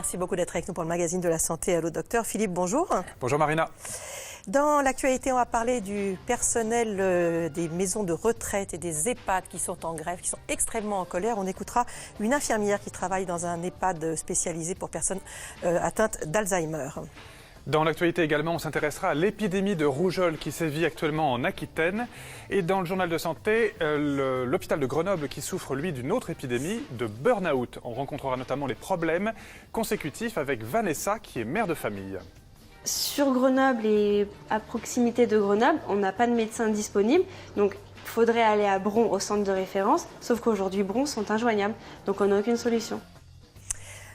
Merci beaucoup d'être avec nous pour le magazine de la santé. Allô docteur. Philippe, bonjour. Bonjour Marina. Dans l'actualité, on va parler du personnel des maisons de retraite et des EHPAD qui sont en grève, qui sont extrêmement en colère. On écoutera une infirmière qui travaille dans un EHPAD spécialisé pour personnes atteintes d'Alzheimer. Dans l'actualité également, on s'intéressera à l'épidémie de rougeole qui sévit actuellement en Aquitaine. Et dans le journal de santé, l'hôpital de Grenoble qui souffre, lui, d'une autre épidémie de burn-out. On rencontrera notamment les problèmes consécutifs avec Vanessa, qui est mère de famille. Sur Grenoble et à proximité de Grenoble, on n'a pas de médecin disponible. Donc, il faudrait aller à Bron, au centre de référence. Sauf qu'aujourd'hui, Bron sont injoignables. Donc, on n'a aucune solution.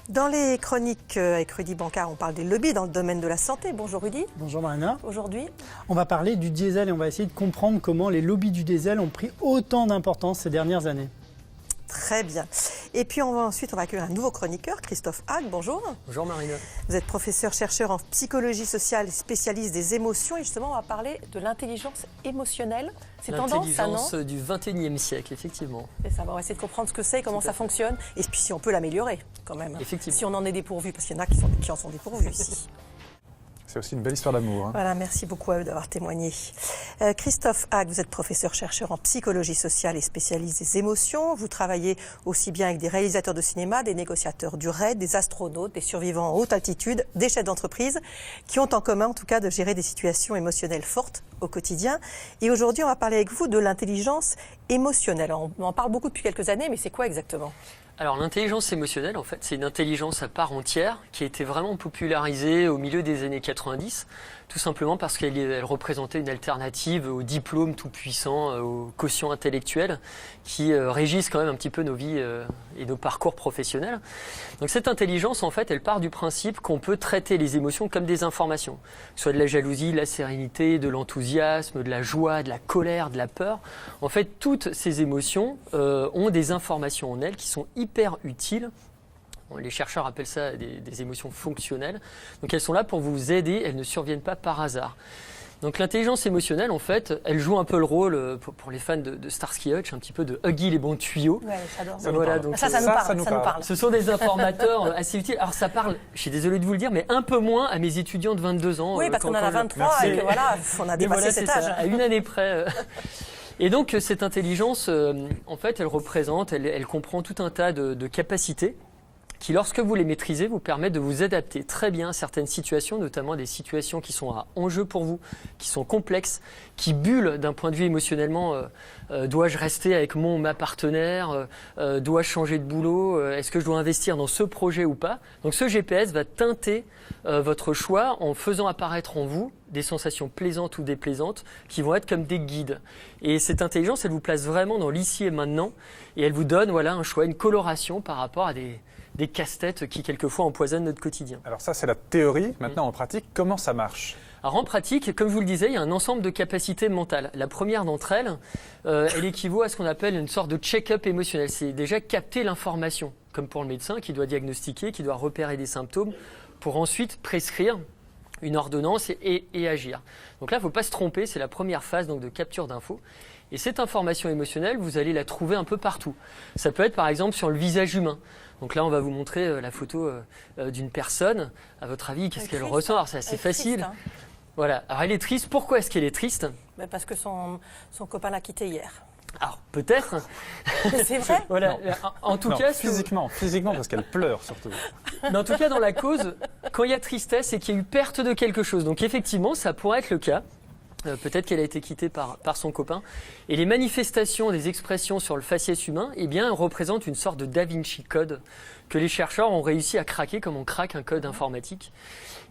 Dans les chroniques avec Rudy Bancard, on parle des lobbies dans le domaine de la santé. Bonjour Rudy. Bonjour Marina. Aujourd'hui, on va parler du diesel et on va essayer de comprendre comment les lobbies du diesel ont pris autant d'importance ces dernières années. Très bien. Et puis ensuite, on va accueillir un nouveau chroniqueur, Christophe Hague. Bonjour. Bonjour Marina. Vous êtes professeur-chercheur en psychologie sociale, spécialiste des émotions. Et justement, on va parler de l'intelligence émotionnelle. C'est tendance, ça, non ? L'intelligence du 21e siècle, effectivement. C'est ça, on va essayer de comprendre ce que c'est, comment ça fonctionne. Et puis si on peut l'améliorer, quand même. Effectivement. Si on en est dépourvu, parce qu'il y en a qui en sont dépourvus ici. C'est aussi une belle histoire d'amour. Voilà, merci beaucoup à eux d'avoir témoigné. Christophe Hague, vous êtes professeur-chercheur en psychologie sociale et spécialiste des émotions. Vous travaillez aussi bien avec des réalisateurs de cinéma, des négociateurs du RAID, des astronautes, des survivants en haute altitude, des chefs d'entreprise, qui ont en commun en tout cas de gérer des situations émotionnelles fortes au quotidien. Et aujourd'hui, on va parler avec vous de l'intelligence émotionnelle. On en parle beaucoup depuis quelques années, mais c'est quoi exactement ? Alors l'intelligence émotionnelle, en fait, c'est une intelligence à part entière qui a été vraiment popularisée au milieu des années 90, tout simplement parce qu'elle représentait une alternative aux diplômes tout-puissants, aux quotients intellectuels qui régissent quand même un petit peu nos vies et nos parcours professionnels. Donc cette intelligence, en fait, elle part du principe qu'on peut traiter les émotions comme des informations, que ce soit de la jalousie, de la sérénité, de l'enthousiasme, de la joie, de la colère, de la peur. En fait, toutes ces émotions ont des informations en elles qui sont hyper utiles. Les chercheurs appellent ça des émotions fonctionnelles. Donc elles sont là pour vous aider, elles ne surviennent pas par hasard. Donc l'intelligence émotionnelle, en fait, elle joue un peu le rôle, pour les fans de Starsky Hutch, un petit peu de Huggy les bons tuyaux. Ouais, j'adore. Voilà, donc, ça nous parle. Ce sont des informateurs assez utiles. Alors ça parle, je suis désolé de vous le dire, mais un peu moins à mes étudiants de 22 ans. Oui, parce qu'on en a 23 et que voilà, on a dépassé cet âge. À une année près. Et donc cette intelligence, en fait, elle comprend tout un tas de capacités qui, lorsque vous les maîtrisez, vous permettent de vous adapter très bien à certaines situations, notamment des situations qui sont à enjeu pour vous, qui sont complexes, qui bullent d'un point de vue émotionnellement. Dois-je rester avec mon ou ma partenaire ? Dois-je changer de boulot ? Est-ce que je dois investir dans ce projet ou pas ? Donc ce GPS va teinter votre choix en faisant apparaître en vous des sensations plaisantes ou déplaisantes qui vont être comme des guides. Et cette intelligence, elle vous place vraiment dans l'ici et maintenant et elle vous donne un choix, une coloration par rapport à des casse-têtes qui quelquefois empoisonnent notre quotidien. Alors ça, c'est la théorie. Maintenant, en pratique, comment ça marche ? Alors en pratique, comme je vous le disais, il y a un ensemble de capacités mentales. La première d'entre elles, elle équivaut à ce qu'on appelle une sorte de check-up émotionnel. C'est déjà capter l'information, comme pour le médecin qui doit diagnostiquer, qui doit repérer des symptômes pour ensuite prescrire une ordonnance et agir. Donc là, il ne faut pas se tromper, c'est la première phase donc, de capture d'infos. Et cette information émotionnelle, vous allez la trouver un peu partout. Ça peut être par exemple sur le visage humain. Donc là, on va vous montrer la photo d'une personne. À votre avis, qu'est-ce qu'elle ressent ? Alors, c'est assez facile. Triste, hein. Voilà. Alors, elle est triste. Pourquoi est-ce qu'elle est triste ? Parce que son copain l'a quitté hier. Alors, peut-être. C'est vrai ? Voilà. En tout cas, physiquement, parce qu'elle pleure surtout. Mais en tout cas, dans la cause, quand il y a tristesse, c'est qu'il y a eu perte de quelque chose. Donc, effectivement, ça pourrait être le cas. Peut-être qu'elle a été quittée par son copain. Et les manifestations des expressions sur le faciès humain, représentent une sorte de Da Vinci Code que les chercheurs ont réussi à craquer comme on craque un code informatique.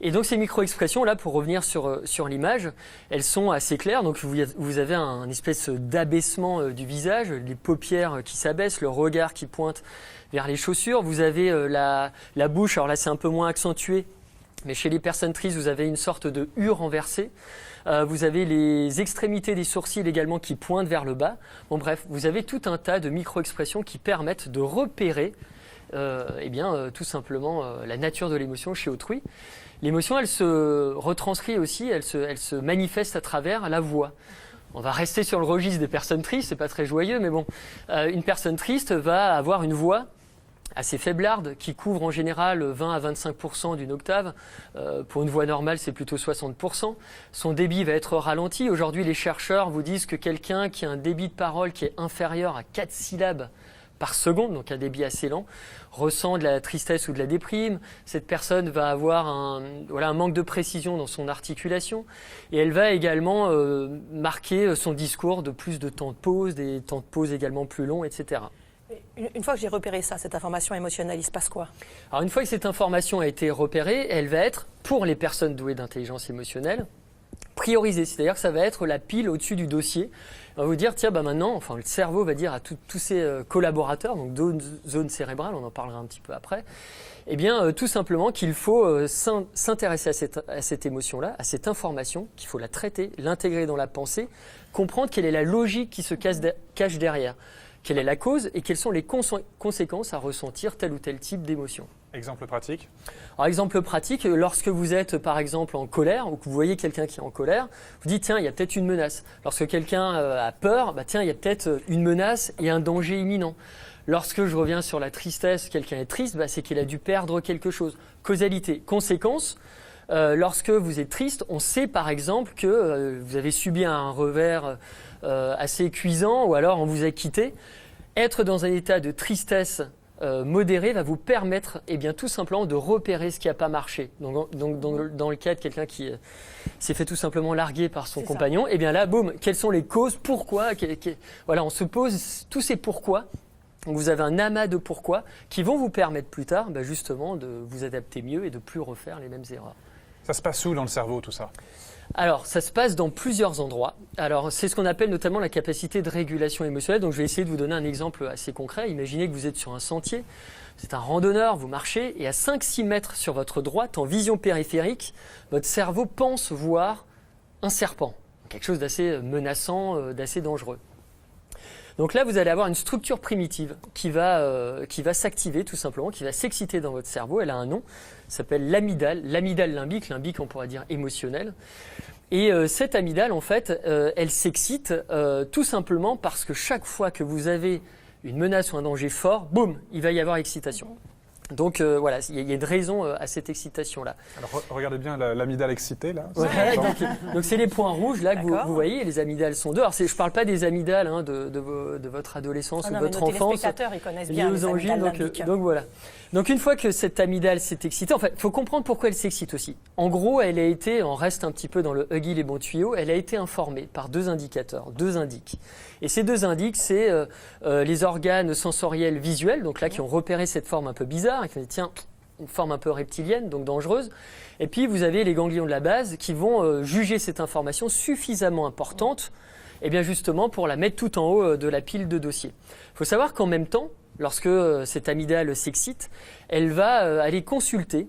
Et donc ces micro-expressions, là, pour revenir sur l'image, elles sont assez claires. Donc vous avez un espèce d'abaissement du visage, les paupières qui s'abaissent, le regard qui pointe vers les chaussures. Vous avez la bouche, alors là c'est un peu moins accentué, mais chez les personnes tristes, vous avez une sorte de U renversée. Vous avez les extrémités des sourcils également qui pointent vers le bas. Bon bref, vous avez tout un tas de micro-expressions qui permettent de repérer tout simplement la nature de l'émotion chez autrui. L'émotion, elle se retranscrit aussi, elle se manifeste à travers la voix. On va rester sur le registre des personnes tristes, c'est pas très joyeux, mais bon, une personne triste va avoir une voix assez faiblarde, qui couvre en général 20 à 25% d'une octave. Pour une voix normale, c'est plutôt 60%. Son débit va être ralenti. Aujourd'hui, les chercheurs vous disent que quelqu'un qui a un débit de parole qui est inférieur à 4 syllabes par seconde, donc un débit assez lent, ressent de la tristesse ou de la déprime. Cette personne va avoir un manque de précision dans son articulation et elle va également marquer son discours de plus de temps de pause, des temps de pause également plus longs, etc. Une fois que j'ai repéré ça, cette information émotionnelle, il se passe quoi? Alors une fois que cette information a été repérée, elle va être, pour les personnes douées d'intelligence émotionnelle, priorisée. C'est-à-dire que ça va être la pile au-dessus du dossier. On va vous dire, tiens, maintenant, le cerveau va dire à tous ses collaborateurs, donc zone cérébrale, on en parlera un petit peu après, eh bien, tout simplement qu'il faut s'intéresser à cette émotion-là, à cette information, qu'il faut la traiter, l'intégrer dans la pensée, comprendre quelle est la logique qui se cache derrière. Quelle est la cause et quelles sont les conséquences à ressentir tel ou tel type d'émotion. Exemple pratique. Alors, exemple pratique, lorsque vous êtes par exemple en colère ou que vous voyez quelqu'un qui est en colère, vous dites tiens, il y a peut-être une menace. Lorsque quelqu'un a peur, tiens, il y a peut-être une menace et un danger imminent. Lorsque je reviens sur la tristesse, quelqu'un est triste, c'est qu'il a dû perdre quelque chose. Causalité, conséquence. Lorsque vous êtes triste, on sait par exemple que vous avez subi un revers assez cuisant ou alors on vous a quitté. Être dans un état de tristesse modéré va vous permettre tout simplement de repérer ce qui n'a pas marché. Donc dans le cas de quelqu'un qui s'est fait tout simplement larguer par son compagnon, là, boum, quelles sont les causes, pourquoi on se pose tous ces pourquoi. Donc vous avez un amas de pourquoi qui vont vous permettre plus tard justement de vous adapter mieux et de ne plus refaire les mêmes erreurs. Ça se passe où dans le cerveau, tout ça? Alors, ça se passe dans plusieurs endroits. Alors, c'est ce qu'on appelle notamment la capacité de régulation émotionnelle. Donc, je vais essayer de vous donner un exemple assez concret. Imaginez que vous êtes sur un sentier, c'est un randonneur, vous marchez, et à 5-6 mètres sur votre droite, en vision périphérique, votre cerveau pense voir un serpent. Quelque chose d'assez menaçant, d'assez dangereux. Donc là, vous allez avoir une structure primitive qui va s'activer tout simplement, qui va s'exciter dans votre cerveau. Elle a un nom, ça s'appelle l'amygdale limbique, on pourrait dire émotionnel. Et cette amygdale, en fait, elle s'excite tout simplement parce que chaque fois que vous avez une menace ou un danger fort, boum, il va y avoir excitation. Donc il y a une raison à cette excitation-là. Alors regardez bien l'amygdale excitée là. Ouais, donc c'est les points rouges là que vous voyez, les amygdales sont deux. Alors je ne parle pas des amygdales de votre adolescence ou de votre enfance. Les téléspectateurs, ils connaissent bien les amygdales limbiques. Donc voilà. Donc une fois que cette amygdale s'est excitée, en fait, il faut comprendre pourquoi elle s'excite aussi. En gros, on reste un petit peu dans le Huggy les bons tuyaux, elle a été informée par deux indicateurs, deux indices. Et ces deux indices, c'est les organes sensoriels visuels, donc là qui ont repéré cette forme un peu bizarre, et qui ont dit tiens, une forme un peu reptilienne, donc dangereuse. Et puis vous avez les ganglions de la base qui vont juger cette information suffisamment importante, justement pour la mettre tout en haut de la pile de dossiers. Il faut savoir qu'en même temps, lorsque cette amygdale s'excite, elle va aller consulter,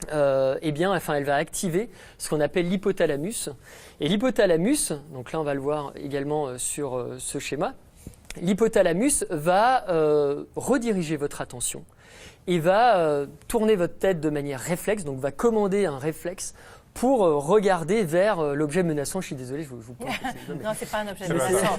elle va activer ce qu'on appelle l'hypothalamus. Et l'hypothalamus, donc là on va le voir également sur ce schéma, l'hypothalamus va rediriger votre attention et va tourner votre tête de manière réflexe, donc va commander un réflexe pour regarder vers l'objet menaçant. Je suis désolé, je vous pointe. Non, c'est pas un objet menaçant.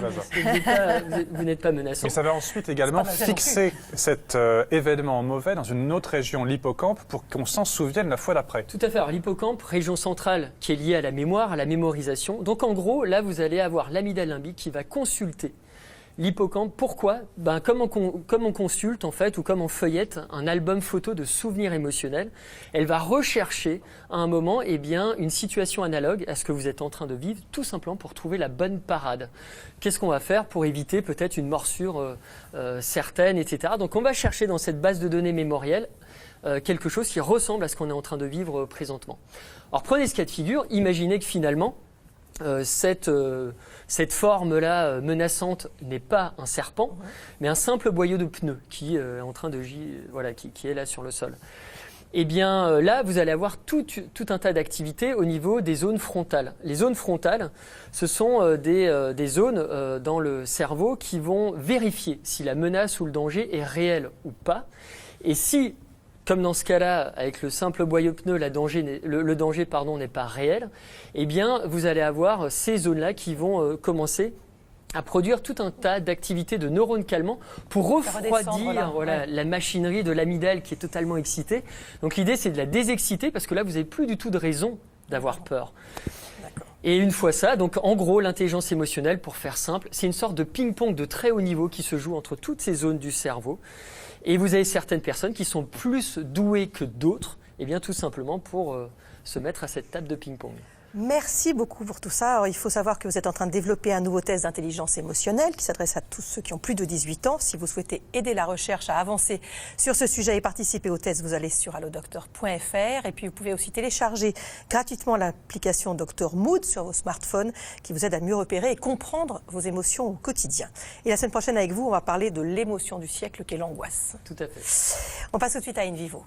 Vous n'êtes pas menaçant. Mais ça va ensuite également fixer cet événement mauvais dans une autre région, l'hippocampe, pour qu'on s'en souvienne la fois d'après. Tout à fait. Alors, l'hippocampe, région centrale qui est liée à la mémoire, à la mémorisation. Donc en gros, là, vous allez avoir l'amygdale limbique qui va consulter l'hippocampe. Pourquoi ? Comme on consulte en fait, ou comme on feuillette un album photo de souvenirs émotionnels, elle va rechercher à un moment une situation analogue à ce que vous êtes en train de vivre, tout simplement pour trouver la bonne parade. Qu'est-ce qu'on va faire pour éviter peut-être une morsure certaine, etc. Donc on va chercher dans cette base de données mémorielle quelque chose qui ressemble à ce qu'on est en train de vivre présentement. Alors prenez ce cas de figure, imaginez que finalement cette forme-là menaçante n'est pas un serpent, mais un simple boyau de pneus qui est en train qui est là sur le sol. Là, vous allez avoir tout un tas d'activités au niveau des zones frontales. Les zones frontales, ce sont des zones dans le cerveau qui vont vérifier si la menace ou le danger est réel ou pas. Et si, comme dans ce cas-là, avec le simple boyau de pneu, le danger n'est pas réel, vous allez avoir ces zones-là qui vont commencer à produire tout un tas d'activités de neurones calmants pour refroidir la machinerie de l'amygdale qui est totalement excitée. Donc l'idée, c'est de la désexciter parce que là, vous n'avez plus du tout de raison d'avoir peur. Et une fois ça, donc en gros, l'intelligence émotionnelle, pour faire simple, c'est une sorte de ping-pong de très haut niveau qui se joue entre toutes ces zones du cerveau. Et vous avez certaines personnes qui sont plus douées que d'autres, et bien tout simplement pour se mettre à cette table de ping-pong. Merci beaucoup pour tout ça. Alors, il faut savoir que vous êtes en train de développer un nouveau test d'intelligence émotionnelle qui s'adresse à tous ceux qui ont plus de 18 ans. Si vous souhaitez aider la recherche à avancer sur ce sujet et participer au test, vous allez sur allodocteur.fr et puis vous pouvez aussi télécharger gratuitement l'application Dr Mood sur vos smartphones qui vous aide à mieux repérer et comprendre vos émotions au quotidien. Et la semaine prochaine avec vous, on va parler de l'émotion du siècle qu'est l'angoisse. Tout à fait. On passe tout de suite à In Vivo.